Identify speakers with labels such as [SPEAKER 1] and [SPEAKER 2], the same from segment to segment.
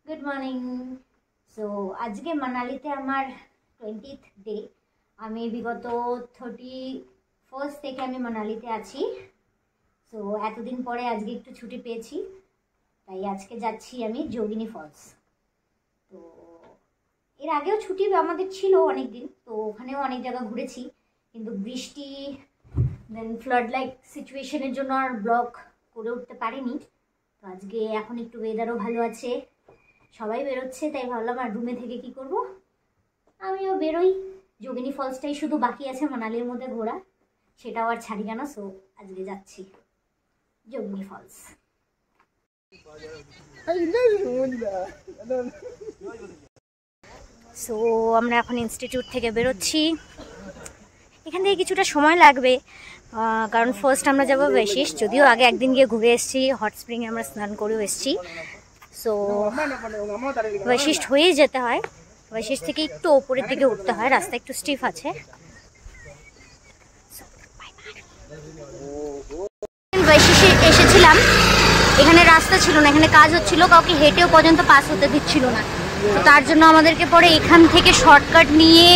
[SPEAKER 1] Good morning. So আজকে মানালিতে আমার 20th ডে। আমি বিগত 31st থেকে আমি মানালিতে আছি। সো এতদিন পরে আজকে একটু ছুটি পেয়েছি, তাই আজকে যাচ্ছি আমি যোগিনী ফলস। তো এর আগেও ছুটি আমাদের ছিল অনেক দিন, তো ওখানেও অনেক জায়গা ঘুরেছি, কিন্তু বৃষ্টি দেন ফ্লাড লাইক সিচুয়েশনের জন্য আর ব্লগ করে উঠতে পারিনি। তো আজকে এখন একটু ওয়েদারও ভালো আছে, সবাই বেরোচ্ছে, তাই ভাবলাম আর রুমে থেকে কি করব, আমিও বেরোই। যোগিনী ফলসটাই শুধু বাকি আছে মানালির মধ্যে ঘোরা, সেটাও আর ছাড়ি কেন। সো আজকে যাচ্ছি যোগিনী ফলস। সো আমরা এখন ইনস্টিটিউট থেকে বেরোচ্ছি। এখান থেকে কিছুটা সময় লাগবে, কারণ ফার্স্ট আমরা যাবো বৈশিষ্ট্য। যদিও আগে একদিন গিয়ে ঘুরে এসেছি, হট স্প্রিংয়ে আমরা স্নান করেও এসেছি। সো বৈশিষ্ট্য হয়েই যেতে হয়, বৈশিষ্ট্য থেকে একটু ওপরের দিকে উঠতে হয়, রাস্তা একটু স্টিফ আছে। বৈশিষ্ট্যে এসেছিলাম, এখানে রাস্তা ছিল না, এখানে কাজ হচ্ছিল, কাউকে হেঁটেও পর্যন্ত পাস হতে দিচ্ছিল না। তো তার জন্য আমাদেরকে পরে এখান থেকে শর্টকাট নিয়ে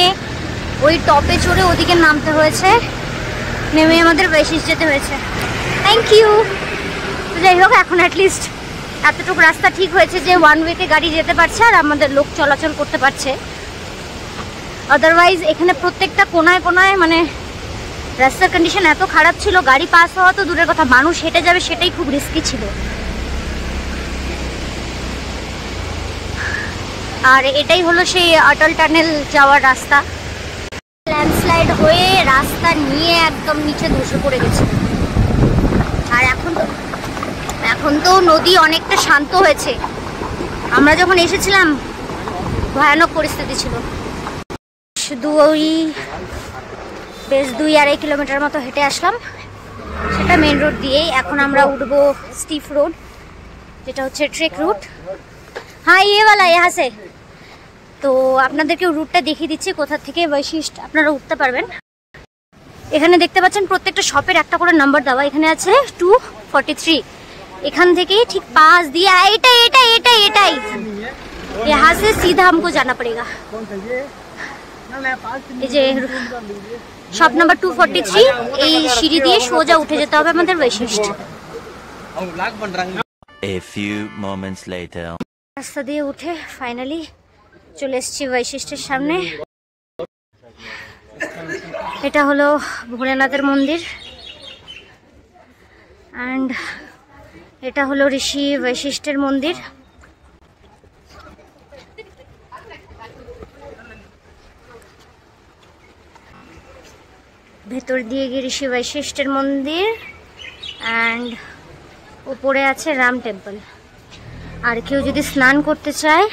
[SPEAKER 1] ওই টপে চড়ে ওদিকে নামতে হয়েছে, নেমে আমাদের বৈশিষ্ট্য যেতে হয়েছে। Thank you. তো যাই হোক, এখন অ্যাটলিস্ট এতটুকু রাস্তা ঠিক হয়েছে যে ওয়ান ওয়েতে গাড়ি যেতে পারছে আর আমাদের লোক চলাচল করতে পারছে। আদারওয়াইজ এখানে প্রত্যেকটা কোনায় কোনায় মানে রাস্তার কন্ডিশন এত খারাপ ছিল, গাড়ি পাস হওয়া তো দূরের কথা, মানুষ হেঁটে যাবে সেটাই খুব রিস্কি ছিল। আর এটাই হলো সেই অটল টানেল যাওয়ার রাস্তা। ল্যান্ডস্লাইড হয়ে রাস্তা নিয়ে একদম নিচে ধসে পড়ে গেছে। আর এখন তো নদী অনেকটা শান্ত হয়েছে। আমরা যখন এসেছিলাম ভয়ানক পরিস্থিতি ছিল। বেশ 2-2.5 কিলোমিটার মতো হেঁটে আসলাম, সেটা মেন রোড দিয়েই। এখন আমরা উঠবো স্টিফ রোড, যেটা হচ্ছে ট্রেক রুট। হ্যাঁ, ইয়েওয়ালা ইহাসে। তো আপনাদেরকে রুটটা দেখিয়ে দিচ্ছি কোথা থেকে বৈশিষ্ট্য আপনারা উঠতে পারবেন। এখানে দেখতে পাচ্ছেন প্রত্যেকটা শপের একটা করে নাম্বার দেওয়া, এখানে আছে 243। এখান থেকে ঠিক পাশ দিয়ে এটাই यहाँ से सीधा हमको जाना पड़ेगा। এই যে শপ নাম্বার 243, এই সিঁড়ি দিয়ে সোজা উঠে যেতে হবে আমাদের বৈশিষ্ট্য।
[SPEAKER 2] A few moments later.
[SPEAKER 1] রাস্তা দিয়ে উঠে ফাইনালি চলে এসেছি বৈশিষ্ট্যের সামনে। এটা হলো ভোলেনাথের মন্দির, অ্যান্ড এটা হলো ঋষি বৈশিষ্ট্যের মন্দির। ভেতর দিয়ে গিয়ে ঋষি বৈশিষ্ট্যের মন্দির, অ্যান্ড উপরে আছে রাম টেম্পল। আর কেউ যদি স্নান করতে চায়,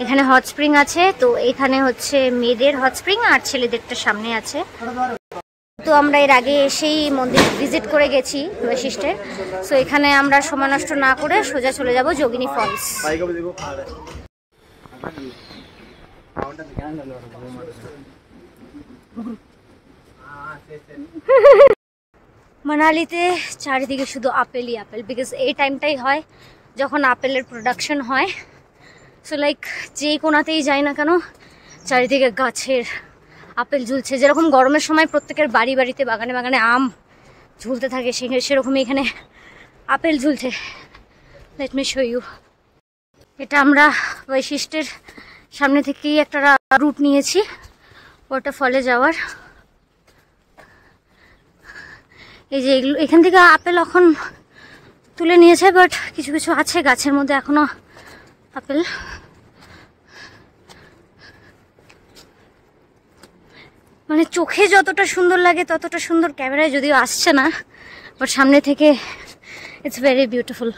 [SPEAKER 1] এখানে হট স্প্রিং আছে। তো এখানে হচ্ছে মেয়েদের হট স্প্রিং আর ছেলেদেরটা সামনে আছে। তো আমরা এর আগে এসেই মন্দির ভিজিট করে গেছি বৈশিষ্ট্যের। সো এখানে আমরা সময় নষ্ট না করে সোজা চলে যাব যোগিনী ফলস। মানালিতে চারিদিকে শুধু আপেলই আপেল, বিকজ এই টাইমটাই হয় যখন আপেলের প্রোডাকশন হয়। সো লাইক যেই কোনাতেই যাই না কেন চারিদিকে গাছের আপেল ঝুলছে। যেরকম গরমের সময় প্রত্যেকের বাড়ি বাড়িতে বাগানে বাগানে আম ঝুলতে থাকে, সেরকমই এখানে আপেল ঝুলছে। Let me show you. এটা আমরা বৈশিষ্ট্যের সামনে থেকেই একটা রুট নিয়েছি ওয়াটারফলে যাওয়ার। এই যে এখান থেকে আপেল এখন তুলে নিয়েছে, বাট কিছু কিছু আছে গাছের মধ্যে এখনো আপেল। মানে চোখে যতটা সুন্দর লাগে ততটা সুন্দর ক্যামেরায় যদিও আসছে না, বাট সামনে থেকে it's very beautiful.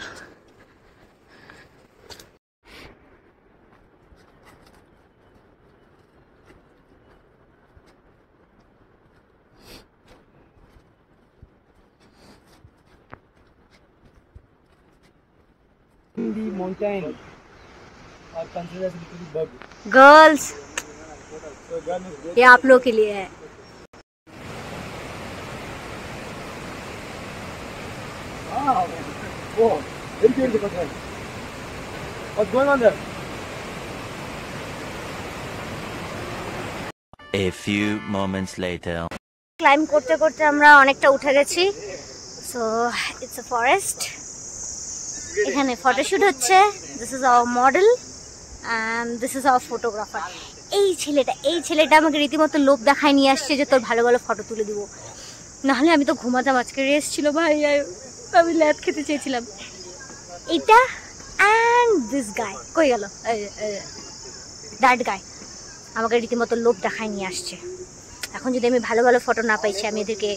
[SPEAKER 3] The mountain are considered as little bug.
[SPEAKER 1] Girls, ये आप लोग के लिए है।
[SPEAKER 3] Oh, very beautiful. What's going on there?
[SPEAKER 2] A few moments later.
[SPEAKER 1] Climb করতে করতে আমরা অনেকটা উঠে গেছি। সো ইটস আ ফরেস্ট, এখানে ফটোশুট হচ্ছে। This is our model and this is our photographer. এই ছেলেটা আমাকে রীতিমতো লোভ দেখায় নিয়ে আসছে যে তোর ভালো ভালো ফটো তুলে দিব, নাহলে আমি তো ঘুমাতাম। আজকে রেস্ট ছিল ভাই, আমি ল্যাদ খেতে চেয়েছিলাম। এটা অ্যান্ড দিস গাই কই গেল, দ্যাট গাই আমাকে রীতিমতো লোভ দেখায় নিয়ে আসছে। এখন যদি আমি ভালো ভালো ফটো না পাইছি, আমি এদেরকে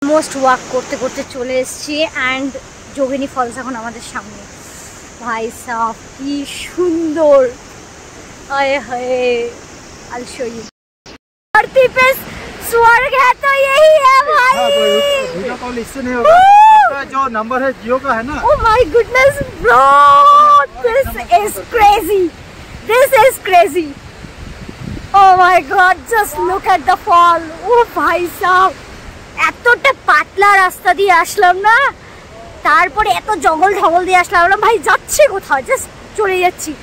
[SPEAKER 1] মোস্ট ওয়াক করতে করতে চলে এসেছি অ্যান্ড যোগিনী ফলস এখন আমাদের সামনে। ভাই সাহ কি সুন্দর, आए हाय, I'll show you। धरती पे स्वर्ग है तो यही है भाई।
[SPEAKER 3] वीडियो कॉल इससे नहीं होगा, आपका जो नंबर है जियो का है ना।
[SPEAKER 1] Oh my goodness bro, this is crazy, this is crazy। Oh my god, just look at the fall। oh ভাই সাহ, এতটা পাতলা রাস্তা দিয়ে আসলাম না, তারপরে এত জঙ্গল ঢঙ্গল দিয়ে আসলাম না ভাই, যাচ্ছে কোথাও, জাস্ট চলে যাচ্ছি।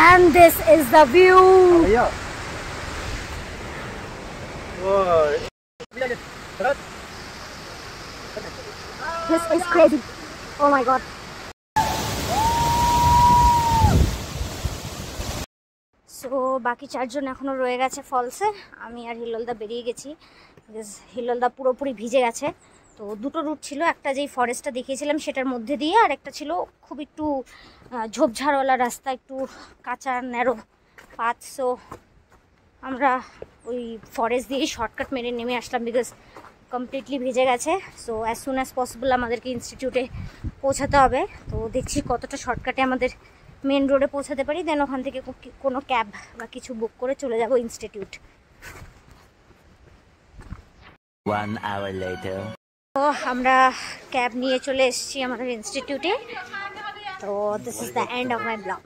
[SPEAKER 1] And this is the view। This is crazy। Oh my god। So বাকি চারজন এখনো রয়ে গেছে ফলসে, আমি আর হিল্লোলদা বেরিয়ে গেছি। হিল্লোলদা পুরোপুরি ভিজে গেছে। তো দুটো রুট ছিল, একটা যেই ফরেস্টটা দেখিয়েছিলাম সেটার মধ্যে দিয়ে, আর একটা ছিল খুব একটু ঝোপঝাড়ওয়ালা রাস্তা, একটু কাঁচা ন্যারো পাথ। সো আমরা ওই ফরেস্ট দিয়েই শর্টকাট মেরে নেমে আসলাম, বিকজ কমপ্লিটলি ভিজে গেছে। So as soon as possible আমাদেরকে ইনস্টিটিউটে পৌঁছাতে হবে। তো দেখছি কতটা শর্টকাটে আমাদের মেন রোডে পৌঁছাতে পারি, দেন ওখান থেকে কোনো ক্যাব বা কিছু বুক করে চলে যাব ইনস্টিটিউট।
[SPEAKER 2] 1 hour later.
[SPEAKER 1] তো আমরা ক্যাব নিয়ে চলে এসেছি আমাদের ইনস্টিটিউটে। তো this is the end of my blog.